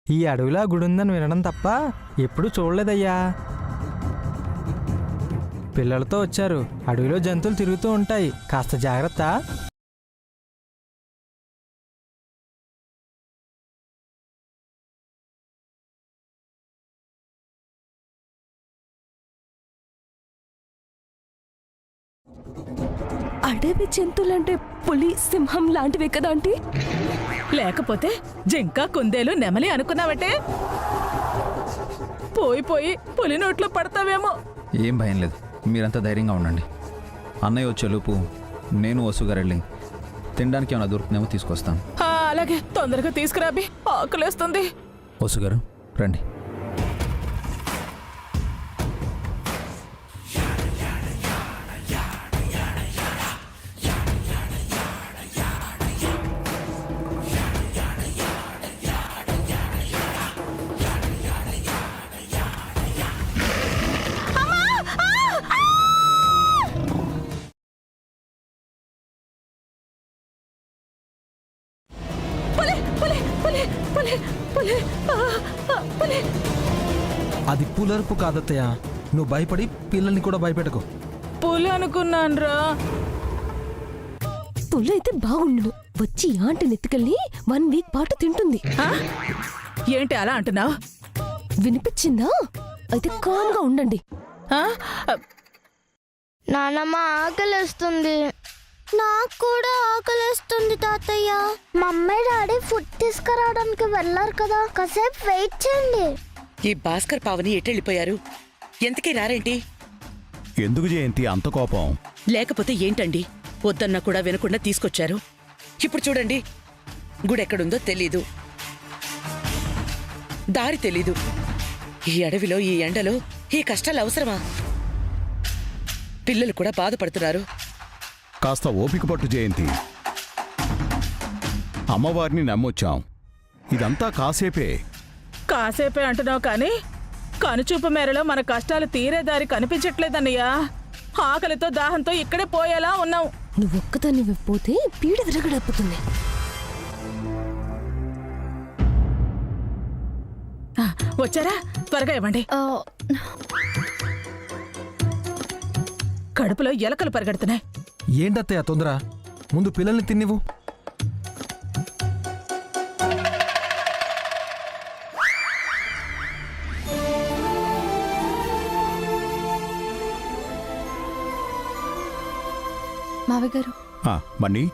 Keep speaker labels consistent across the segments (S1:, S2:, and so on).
S1: ఈ అడవిలో గుడి ఉందని వినడం తప్ప ఎప్పుడూ చూడలేదయ్యా. పిల్లలతో వచ్చారు. అడవిలో జంతువులు తిరుగుతూ ఉంటాయి, కాస్త జాగ్రత్త.
S2: అడవి జంతువులంటే పులి, సింహం లాంటివే కదా ఆంటీ?
S3: లేకపోతే జింక, కుందేలు, నెమలి అనుకున్నావటే? పోయి పోయి పులి నోట్లో పడతావేమో.
S4: ఏం భయం లేదు, మీరంతా ధైర్యంగా ఉండండి. అన్నయ్య వచ్చేలోపు నేను వసుగారెళ్ళి తినడానికి ఏమైనా దొరుకుతుందేమో తీసుకొస్తాను.
S3: అలాగే, తొందరగా తీసుకురాబి, ఆకలేస్తుంది.
S4: వసుగారు రండి.
S1: అది పులర్పు కాదత్తయ్య. నువ్వు భయపడి పిల్లల్ని కూడా భయపెట్టకు.
S3: పులి అనుకున్నాన్రా.
S2: పులి అయితే బాగుండు. వచ్చి ఆంటీ నెత్తికెళ్ళి 1 వీక్ పాటు తింటుంది.
S3: ఏంటి అలా అంటున్నావు?
S2: వినిపించిందా? అయితే కామ్గా ఉండండి.
S5: నానమ్మ ఆకలిస్తుంది. నాకు కూడా ఆకలిస్తుంది తాతయ్య. మమ్మీ డాడీ ఫుడ్ తీసుకురావడానికి వెళ్ళారు కదా, కాసేపు వెయిట్ చేయండి.
S6: ఈ భాస్కర్ పావని ఎటెళ్ళిపోయారు? ఎంతకీ రారేంటి?
S7: ఎందుకు జయంతి అంత కోపం?
S6: లేకపోతే ఏంటండి, వద్దన్నా కూడా వినకుండా తీసుకొచ్చారు. ఇప్పుడు చూడండి, గుడెక్కడుందో తెలీదు, దారి తెలీదు. ఈ అడవిలో ఈ ఎండలో ఈ కష్టాలు అవసరమా? పిల్లలు కూడా బాధపడుతున్నారు.
S7: కాస్త ఓపిక పట్టు జయంతి. అమ్మవారిని నమ్మొచ్చాం. ఇదంతా కాసేపే.
S3: కాసేపే అంటున్నావు కానీ కనుచూపు మేరలో మన కష్టాలు తీరే దారి కనిపించట్లేదన్నయ్యా. ఆకలితో దాహంతో ఇక్కడే పోయేలా ఉన్నావు.
S2: నువ్వు ఒక్కదాన్ని పోతే పీడ విరగడైపోతుంది.
S3: వచ్చారా? త్వరగా ఇవ్వండి. కడుపులో ఎలకలు పరిగెడుతున్నాయి.
S1: ఏంటత్తయ్య తొందర? ముందు పిల్లల్ని తిన్నివ్వు.
S2: మావయ్య గారు.
S7: మణి,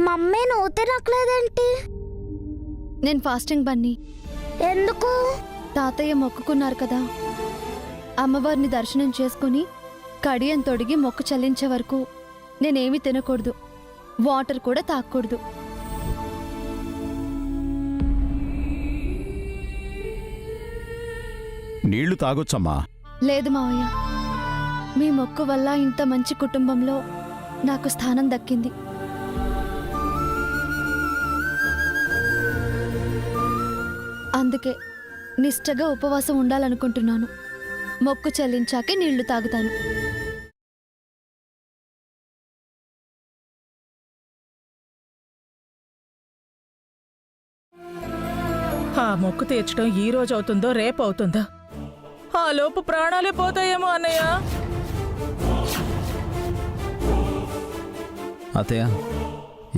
S5: మమ్మీ నువ్వు తినట్లేదేంటి?
S8: నేను ఫాస్టింగ్ బన్నీ.
S5: ఎందుకు?
S8: తాతయ్య మొక్కుకున్నారు కదా, అమ్మవారిని దర్శనం చేసుకుని కడియం తొడిగి మొక్కు చెల్లించే వరకు నేనేమీ తినకూడదు, వాటర్ కూడా తాగకూడదు.
S7: నీళ్లు తాగొచ్చమ్మా.
S8: లేదు మావయ్య, మీ మొక్కు వల్ల ఇంత మంచి కుటుంబంలో నాకు స్థానం దక్కింది. అందుకే నిష్టగా ఉపవాసం ఉండాలనుకుంటున్నాను. మొక్కు చెల్లించాకే నీళ్లు తాగుతాను.
S3: ఆ మొక్కు తీర్చడం ఈ రోజు అవుతుందో రేపు అవుతుందో, ఆ లోపు ప్రాణాలే పోతాయేమో అన్నయ్య.
S4: అత్తయ్య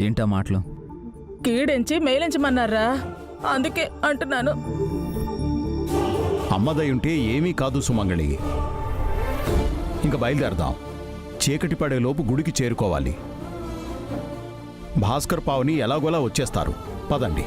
S4: ఏంటా మాటలు?
S3: కీడించి మేలించమన్నారా, అందుకే అంటున్నాను.
S7: అమ్మదయుంటే ఏమీ కాదు సుమంగళి. ఇంక బయలుదేరదాం. చీకటి పడేలోపు గుడికి చేరుకోవాలి. భాస్కర్ పావని ఎలాగోలా వచ్చేస్తారు. పదండి.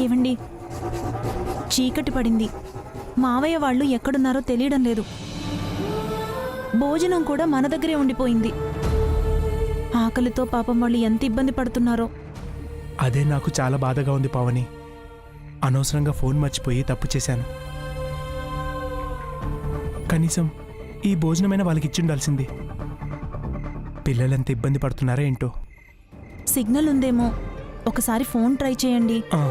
S9: ఏవండి, చీకటి పడింది. మావయ్య వాళ్ళు ఎక్కడున్నారో తెలియడం లేదు. భోజనం కూడా మన దగ్గరే ఉండిపోయింది. ఆకలితో పాపం వాళ్ళు ఎంత ఇబ్బంది పడుతున్నారో.
S10: అదే నాకు చాలా బాధగా ఉంది పావని. అనవసరంగా ఫోన్ మర్చిపోయి తప్పు చేశాను. కనీసం ఈ భోజనమైనా వాళ్ళకి ఇచ్చిండాల్సింది. పిల్లలెంత ఇబ్బంది పడుతున్నారో ఏంటో.
S9: సిగ్నల్ ఉందేమో, ఒకసారి ఫోన్ ట్రై చేయండి.
S10: ఆ,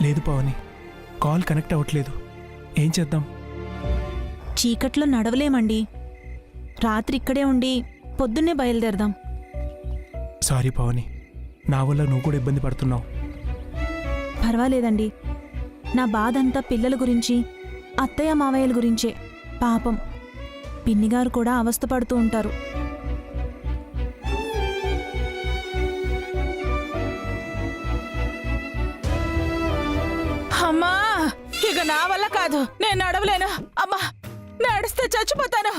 S10: లేదు పావని, కాల్ కనెక్ట్ అవ్వట్లేదు. ఏం చేద్దాం?
S9: చీకట్లో నడవలేమండి. రాత్రి ఇక్కడే ఉండి పొద్దున్నే బయలుదేరదాం.
S10: సారీ పావని, నా వల్ల నువ్వు కూడా ఇబ్బంది పడుతున్నావు.
S9: పర్వాలేదండి. నా బాధ అంతా పిల్లల గురించి, అత్తయ్య మావయ్యల గురించే. పాపం పిన్నిగారు కూడా అవస్థపడుతూ ఉంటారు.
S3: అమ్మా, ఇక నా వల్ల కాదు, నేను నడవలేను. అమ్మా, నడిస్తే చచ్చిపోతాను.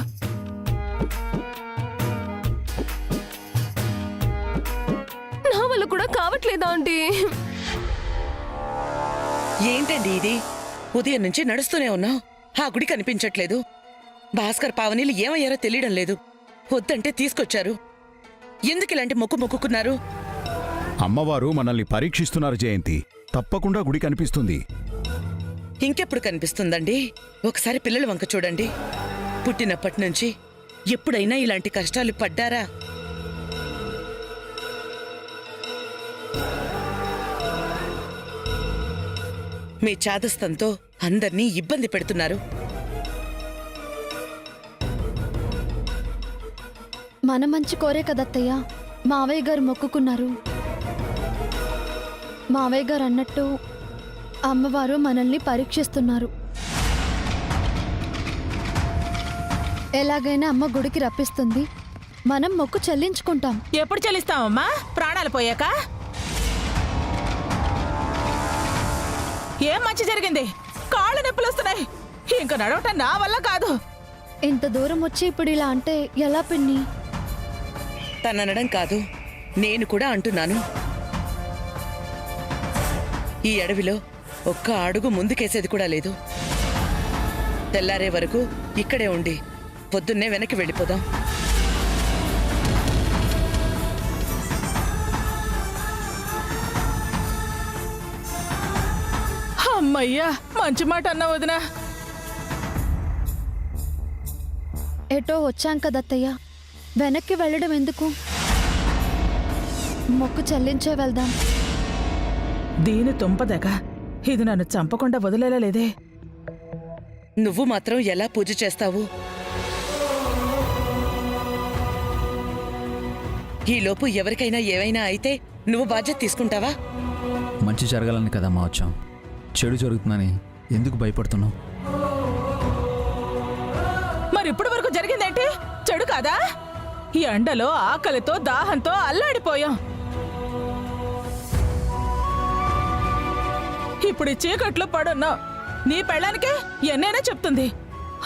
S2: నా వల్ల కూడా కావట్లేదా ఆంటీ?
S6: ఏంటండి ఇది? ఉదయం నుంచి నడుస్తూనే ఉన్నావు, ఆ గుడి కనిపించట్లేదు. భాస్కర్ పావనీలు ఏమయ్యారో తెలియడం లేదు. వద్దంటే తీసుకొచ్చారు. ఎందుకు ఇలాంటి మొక్కు మొక్కుకున్నారు?
S7: అమ్మవారు మనల్ని పరీక్షిస్తున్నారు జయంతి. తప్పకుండా గుడి కనిపిస్తుంది.
S6: ఇంకెప్పుడు కనిపిస్తుందండి? ఒకసారి పిల్లల వంక చూడండి. పుట్టినప్పటి నుంచి ఎప్పుడైనా ఇలాంటి కష్టాలు పడ్డారా? మీ చాదస్తంతో అందర్నీ ఇబ్బంది పెడుతున్నారు.
S8: మన మంచి కోరే కదత్తయ్య మావయ్య గారు మొక్కుకున్నారు. మావయ్య గారు అన్నట్టు అమ్మవారు మనల్ని పరీక్షిస్తున్నారు. ఎలాగైనా అమ్మ గుడికి రప్పిస్తుంది. మనం మొక్కు చెల్లించుకుంటాం.
S3: ఎప్పుడు చెల్లిస్తామమ్మా? ప్రాణాలు పోయాక? ఏం మంచి జరిగింది? కాళ్ళు నొప్పులు వస్తున్నాయి. ఇంక నడవటం నా వల్ల కాదు.
S8: ఇంత దూరం వచ్చి ఇప్పుడు ఇలా అంటే ఎలా పిన్ని?
S6: తననడం కాదు, నేను కూడా అంటున్నాను. ఈ అడవిలో ఒక్క అడుగు ముందుకేసేది కూడా లేదు. తెల్లారే వరకు ఇక్కడే ఉండి పొద్దున్నే వెనక్కి వెళ్ళిపోదాం.
S3: అమ్మయ్యా, మంచి మాట అన్నా వదినా.
S8: ఎటో వచ్చాం కదత్తయ్య, వెనక్కి వెళ్ళడం ఎందుకు? మొక్కు చెల్లించే వెళ్దాం.
S3: దీని తుంపదగ, ఇది నన్ను చంపకుండా వదిలేలా లేదే.
S6: నువ్వు మాత్రం ఎలా పూజ చేస్తావు? ఈలోపు ఎవరికైనా ఏవైనా అయితే నువ్వు బాధ్యత తీసుకుంటావా?
S4: మంచి జరగాలని కదమ్మా వచ్చాం. చెడు జరుగుతుందని ఎందుకు భయపడుతున్నావు?
S3: మరి ఇప్పటి వరకు జరిగిందేంటి? చెడు కాదా? ఈ ఎండలో ఆకలితో దాహంతో అల్లాడిపోయాం. ఇప్పుడు ఈ చీకట్లో పడున్నావు. నీ పెళ్ళానికే ఎన్నైనా చెప్తుంది.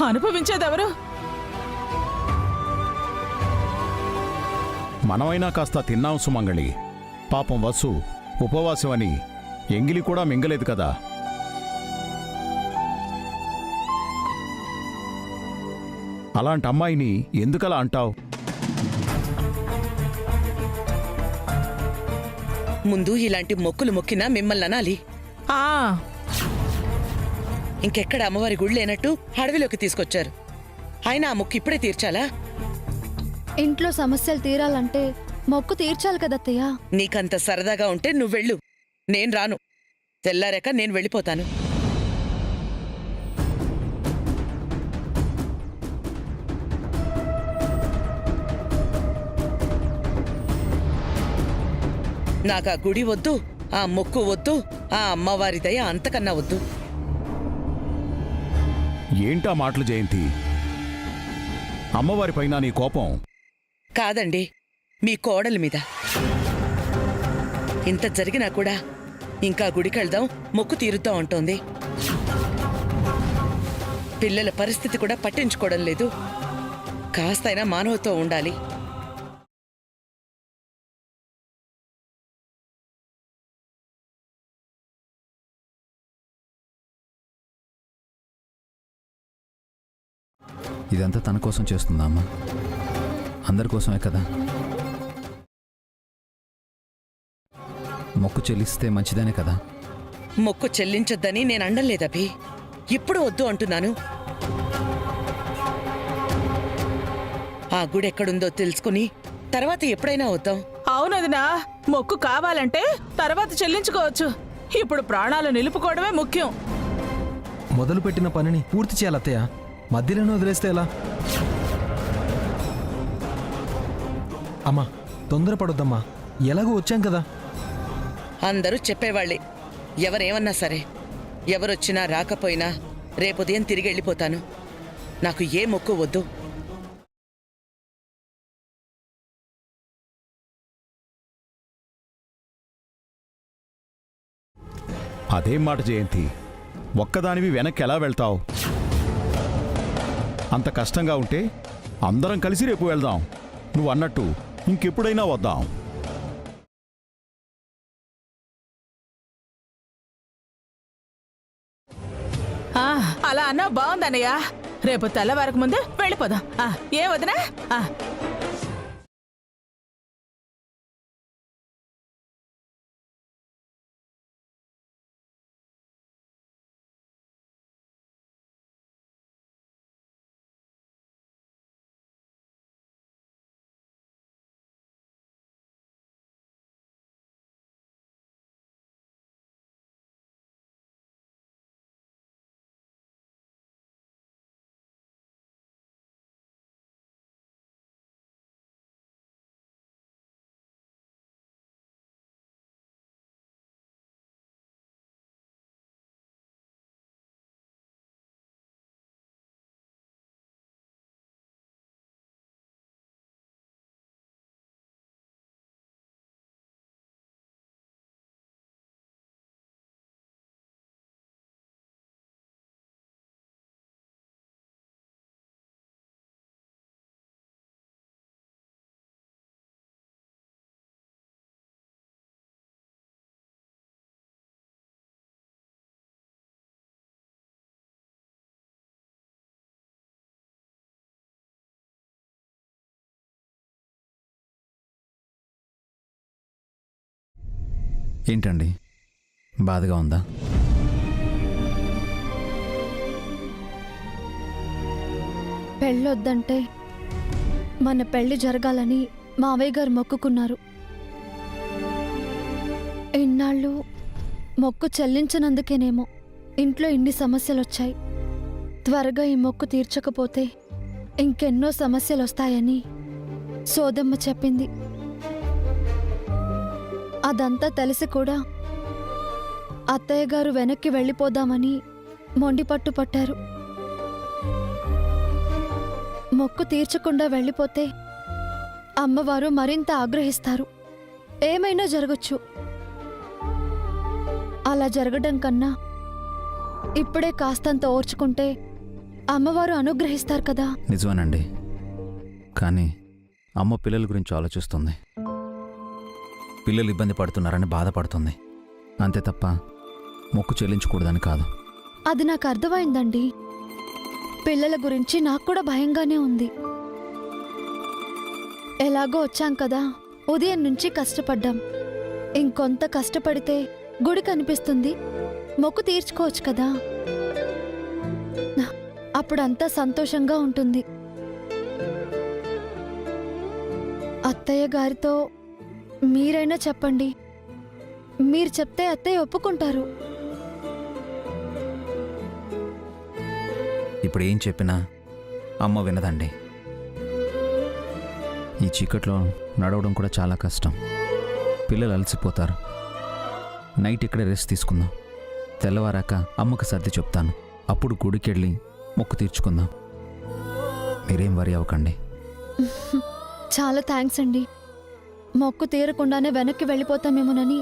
S3: అనుభవించేదెవరు?
S7: మనమైనా కాస్త తిన్నాం సుమంగళి. పాపం వసు ఉపవాసం అని ఎంగిలి కూడా మింగలేదు కదా. అలాంటి అమ్మాయిని ఎందుకలా అంటావు?
S6: ముందు ఇలాంటి మొక్కులు మొక్కినా మిమ్మల్ని అనాలి.
S3: ఆ
S6: ఇంకెక్కడ అమ్మవారి గుడి లేనట్టు అడవిలోకి తీసుకొచ్చారు. అయినా ఆ మొక్కు ఇప్పుడే తీర్చాలా?
S8: ఇంట్లో సమస్యలు తీరాలంటే మొక్కు తీర్చాలి కదత్తయ్య.
S6: నీకంత సరదాగా ఉంటే నువ్వెళ్ళు, నేను రాను. తెల్లారాక నేను వెళ్ళిపోతాను. నాకు ఆ గుడి వద్దు, ఆ మొక్కు వద్దు, ఆ అమ్మవారి దయ అంతకన్నా వద్దు.
S7: ఏంటా మాటలు జయంతి? అమ్మవారిపైన నీ కోపం?
S6: కాదండి, మీ కోడలి మీద. ఇంత జరిగినా కూడా ఇంకా గుడికెళ్దాం, మొక్కు తీరుద్దాం అంటోంది. పిల్లల పరిస్థితి కూడా పట్టించుకోవడం లేదు. కాస్తైనా మానవత్వం ఉండాలి.
S4: ఇదంతా తన కోసం చేస్తుందా అమ్మా? అందరి కోసమే కదా. మొక్కు చెల్లిస్తే మంచిదనే కదా.
S6: మొక్కు చెల్లించొద్దని నేను అండలేదభి, ఇప్పుడు వద్దు అంటున్నాను. ఆ గుడి ఎక్కడుందో తెలుసుకుని తర్వాత ఎప్పుడైనా వద్దాం.
S3: అవునదినా, మొక్కు కావాలంటే తర్వాత చెల్లించుకోవచ్చు. ఇప్పుడు ప్రాణాలు నిలుపుకోవడమే ముఖ్యం.
S1: మొదలుపెట్టిన పనిని పూర్తి చేయాలి అత్తయ్య. మధ్యలోనే వదిలేస్తే ఎలా? అమ్మా తొందరపడొద్దమ్మా, ఎలాగో వచ్చాం కదా.
S6: అందరూ చెప్పేవాళ్లే, ఎవరేమన్నా సరే. ఎవరొచ్చినా రాకపోయినా రేపు ఉదయం తిరిగి వెళ్ళిపోతాను. నాకు ఏ మొక్కు వద్దు.
S7: అదేం మాట జయంతి, ఒక్కదానివి వెనక్కి ఎలా వెళ్తావు? అంత కష్టంగా ఉంటే అందరం కలిసి రేపు వెళ్దాం. నువ్వు అన్నట్టు ఇంకెప్పుడైనా వద్దాం.
S3: అలా అన్నా బాగుందన్నయ్య. రేపు తెల్లవారికి ముందే వెళ్ళిపోదాం. ఏ వదినా?
S4: ఏంటండి, బాధగా ఉందా?
S8: పెళ్ళొద్దంటే మన పెళ్లి జరగాలని మావయ్య గారు మొక్కుకున్నారు. ఇన్నాళ్ళు మొక్కు చెల్లించనందుకేనేమో ఇంట్లో ఇన్ని సమస్యలొచ్చాయి. త్వరగా ఈ మొక్కు తీర్చకపోతే ఇంకెన్నో సమస్యలొస్తాయని సోదమ్మ చెప్పింది. అదంతా తెలిసి కూడా అత్తయ్య గారు వెనక్కి వెళ్ళిపోదామని మొండి పట్టు పట్టారు. మొక్కు తీర్చకుండా వెళ్ళిపోతే అమ్మవారు మరింత ఆగ్రహిస్తారు. ఏమైనా జరగచ్చు. అలా జరగడం కన్నా ఇప్పుడే కాస్తంత ఓర్చుకుంటే అమ్మవారు అనుగ్రహిస్తారు కదా.
S4: నిజమేనండి, కానీ అమ్మ పిల్లల గురించి ఆలోచిస్తుంది. పిల్లలు ఇబ్బంది పడుతున్నారని బాధపడుతుంది, అంతే తప్ప మొక్కు చెల్లించకూడదని కాదు.
S8: అది నాకు అర్థమైందండి. పిల్లల గురించి నాకు కూడా భయంగానే ఉంది. ఎలాగో వచ్చాం కదా, ఉదయం నుంచి కష్టపడ్డాం. ఇంకొంత కష్టపడితే గుడి కనిపిస్తుంది, మొక్కు తీర్చుకోవచ్చు కదా. అప్పుడంతా సంతోషంగా ఉంటుంది. అత్తయ్య గారితో మీరైనా చెప్పండి. మీరు చెప్తే అత్తయ్య ఒప్పుకుంటారు.
S4: ఇప్పుడు ఏం చెప్పినా అమ్మ వినదండి. ఈ చీకట్లో నడవడం కూడా చాలా కష్టం. పిల్లలు అలసిపోతారు. నైట్ ఇక్కడే రెస్ట్ తీసుకుందాం. తెల్లవారాక అమ్మకు సర్ది చెప్తాను. అప్పుడు గుడికెళ్ళి మొక్కు తీర్చుకుందాం. మీరేం వరి అవ్వకండి.
S8: చాలా థ్యాంక్స్ అండి. మొక్కు తీరకుండానే వెనక్కి వెళ్ళిపోతామేమోనని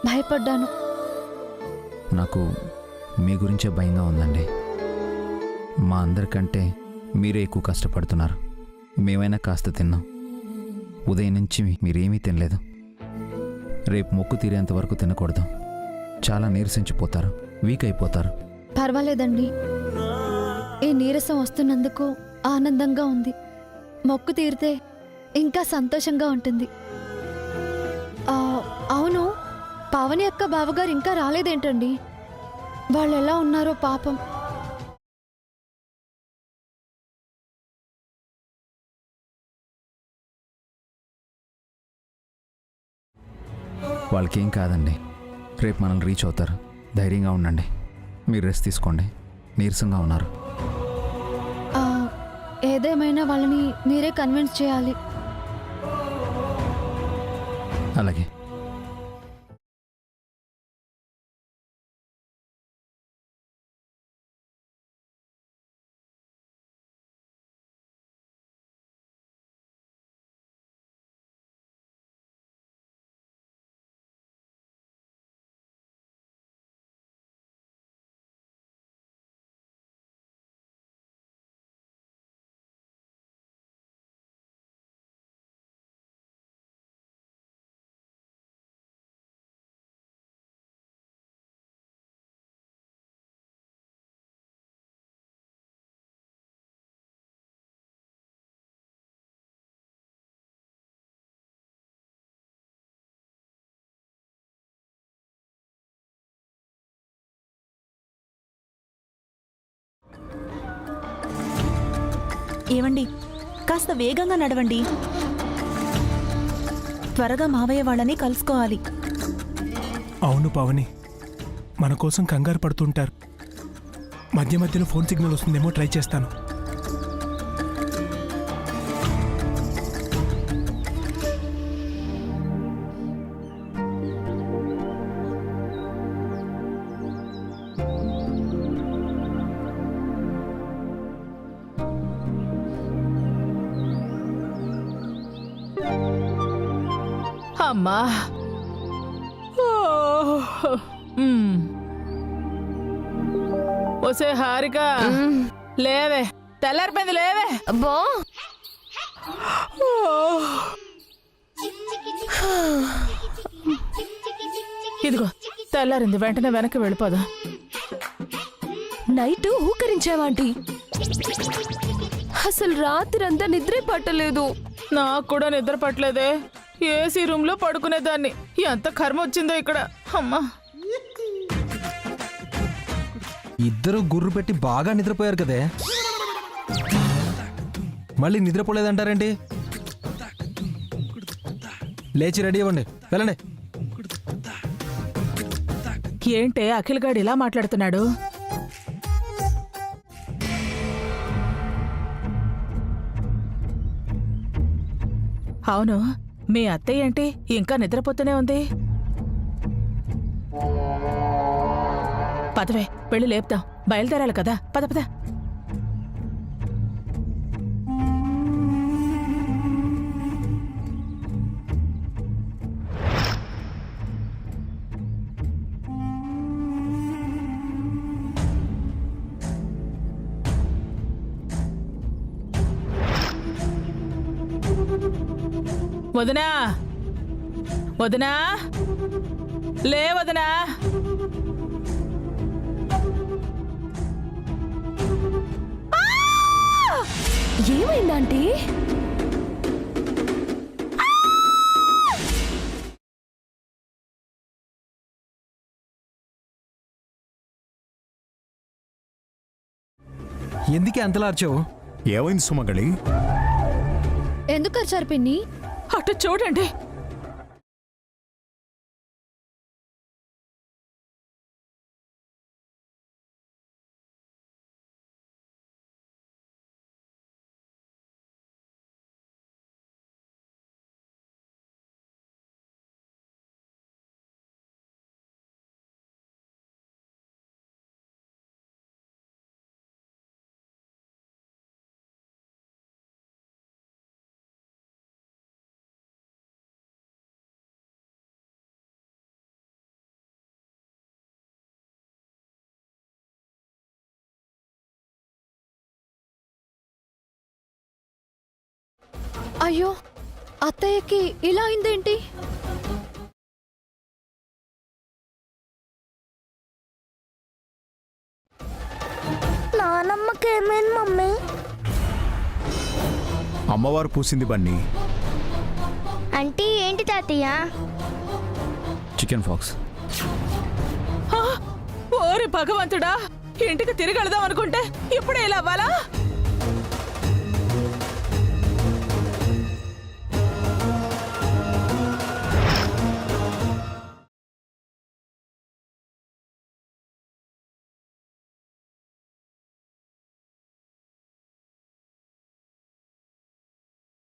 S8: భయపడ్డాను.
S4: నాకు మీ గురించే భయంగా ఉందండి. మా అందరికంటే మీరే ఎక్కువ కష్టపడుతున్నారు. మేమైనా కాస్త తిన్నాం. ఉదయం నుంచి మీరేమీ తినలేదు. రేపు మొక్కు తీరేంత వరకు తినకూడదు. చాలా నీరసించిపోతారు, వీక్ అయిపోతారు.
S8: పర్వాలేదండి, ఈ నీరసం వస్తున్నందుకు ఆనందంగా ఉంది. మొక్కు తీరితే ఇంకా సంతోషంగా ఉంటుంది. అవును, పావని అక్క బావగారు ఇంకా రాలేదేంటండి? వాళ్ళు ఎలా ఉన్నారో పాపం.
S4: వాళ్ళకేం కాదండి, రేపు మనల్ని రీచ్ అవుతారు. ధైర్యంగా ఉండండి. మీరు రెస్ట్ తీసుకోండి. నీరసంగా ఉన్నారు.
S8: ఏదేమైనా వాళ్ళని మీరే కన్విన్స్ చేయాలి.
S4: అలాగే.
S9: ఏవండి, కాస్త వేగంగా నడవండి. త్వరగా మావయ్య వాళ్ళని కలుసుకోవాలి.
S10: అవును పావని, మన కోసం కంగారు పడుతుంటారు. మధ్య మధ్యలో ఫోన్ సిగ్నల్ వస్తుందేమో ట్రై చేస్తాను.
S3: అమ్మా, ఒసే హారిక, లేవే, తెల్లారిపోయింది, లేవే.
S2: అబ్బో,
S3: ఇదిగో తెల్లారింది, వెంటనే వెనక్కి వెళ్ళిపోదా.
S2: నైట్ ఊకరించావాంటీ? అసలు రాత్రంతా నిద్రే పట్టలేదు.
S3: నాకు కూడా నిద్ర పట్టలేదే. ఏసీ రూమ్ లో పడుకునేదాన్ని. ఎంత కర్మ వచ్చిందో ఇక్కడ. అమ్మా,
S1: ఇద్దరు గుర్రు పెట్టి బాగా నిద్రపోయారు కదే, మళ్ళీ నిద్రపోలేదంటారేంటి? లేచి రెడీ అవ్వండి, వెళ్ళండి.
S3: ఏంటే అఖిల్ గాడు ఇలా మాట్లాడుతున్నాడు? అవును, మీ అత్తయ్య ఏంటి ఇంకా నిద్రపోతూనే ఉంది? పదవే, పెళ్లి లేపుతాం, బయలుదేరాలి కదా. పద పద. వదినా, వదినా, లే వదినా.
S2: ఏమైందంటీ?
S1: ఎందుకే అంతలా అరిచావు?
S7: ఏమైంది సుమంగళి?
S8: ఎందుకు అరిచారు పిన్ని?
S3: అటు చూడండి.
S8: అయ్యో అత్తయ్యకి ఇలా అయిందేంటి?
S5: నానమ్మకి ఏమైంది మమ్మీ?
S7: అమ్మవారు పూసింది బన్నీ.
S5: అంటే ఏంటి తాతయ్య?
S4: Chicken fox.
S3: ఓరి భగవంతుడా, ఇంటికి తిరిగి వెళదాం అనుకుంటే ఇప్పుడే ఇలా అవ్వాలా?